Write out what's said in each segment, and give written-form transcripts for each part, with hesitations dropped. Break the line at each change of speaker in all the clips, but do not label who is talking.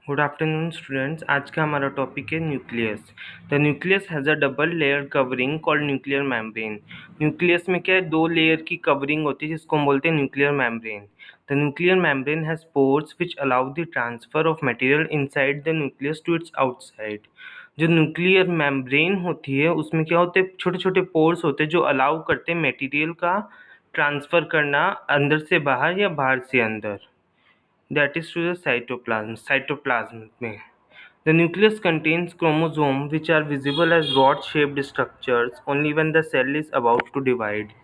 Good afternoon students. आज का हमारा टॉपिक है nucleus. The nucleus has a double layer covering called nuclear membrane. Nucleus में क्या है, दो लेयर की कवरिंग होती है जिसको हम बोलते हैं nuclear membrane. The nuclear membrane has pores which allow the transfer of material inside the nucleus to its outside. जो न्यूक्लियर मेम्ब्रेन होती है उसमें क्या होते हैं, छोटे छोटे पोर्स होते हैं जो अलाउ करते हैं मटेरियल का ट्रांसफर करना अंदर से बाहर या बाहर से अंदर, that is to the cytoplasm में. The nucleus contains chromosomes which are visible as rod-shaped structures only when the cell is about to divide.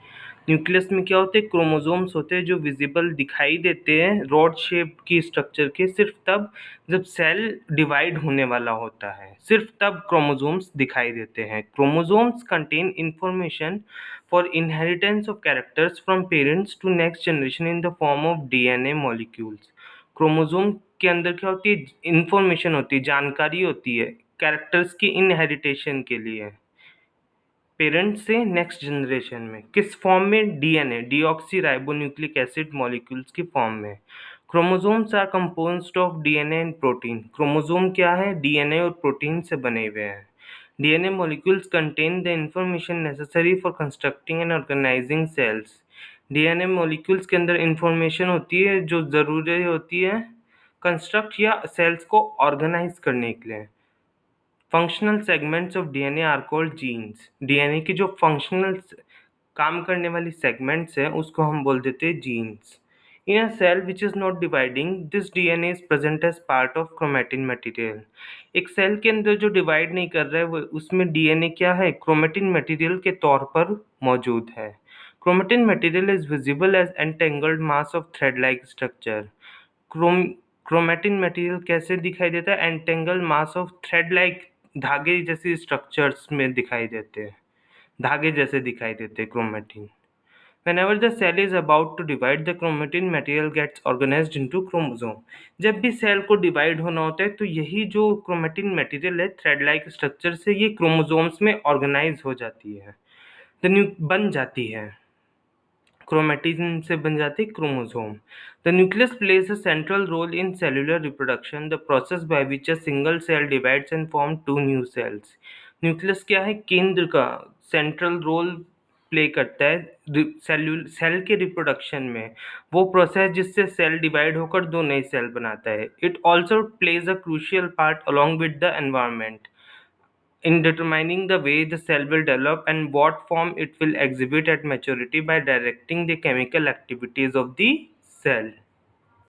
Nucleus में क्या होते हैं, क्रोमोसोम्स होते हैं जो विजिबल दिखाई देते हैं रॉड शेप की स्ट्रक्चर के सिर्फ तब जब सेल डिवाइड होने वाला होता है, सिर्फ तब क्रोमोसोम्स दिखाई देते हैं. Chromosomes contain information for inheritance of characters from parents to next generation in the form of DNA molecules. Chromosome के अंदर क्या होती है, इंफॉर्मेशन होती है, जानकारी होती है कैरेक्टर्स की इनहेरिटेशन के लिए पेरेंट से नेक्स्ट जनरेशन में. किस फॉर्म में? DNA, deoxyribonucleic acid molecules की फॉर्म में. Chromosomes are composed of DNA and protein. Chromosome क्या है? डीएनए और प्रोटीन से बने हुए हैं. DNA molecules contain the information necessary for constructing and organizing cells. DNA molecules के अंदर इंफॉर्मेशन होती है जो ज़रूरी होती है कंस्ट्रक्ट या सेल्स को ऑर्गेनाइज करने के लिए. Functional segments of DNA are called genes. DNA की जो फंक्शनल काम करने वाली सेगमेंट्स हैं उसको हम बोल देते हैं genes. In a cell which is not dividing, this DNA is present as part of chromatin material. एक सेल के अंदर जो डिवाइड नहीं कर रहा है वो उसमें डीएनए क्या है, क्रोमेटिन मटेरियल के तौर पर मौजूद है. Chromatin material is visible as entangled mass of thread like structure. Chromatin material कैसे दिखाई देता है? Entangle mass of thread like, धागे जैसी स्ट्रक्चर्स में दिखाई देते हैं, धागे जैसे दिखाई देते हैं chromatin. Whenever the cell is about to divide, the chromatin material gets organized into chromosome. जब भी सेल को डिवाइड होना होता है तो यही जो क्रोमेटिन मटेरियल है थ्रेड लाइक स्ट्रक्चर से ये क्रोमोसोम्स में ऑर्गेनाइज हो जाती है, बन जाती है, क्रोमेटिन से बन जाती है chromosome. The nucleus plays a central role in cellular reproduction, the process by which a single cell divides and form two new cells. Nucleus क्या है? केंद्र का सेंट्रल रोल प्ले करता है सेल के रिप्रोडक्शन में. वो प्रोसेस जिससे सेल डिवाइड होकर दो नए सेल बनाता है. It also plays a crucial part along with the environment in determining the way the cell will develop and what form it will exhibit at maturity by directing the chemical activities of the cell.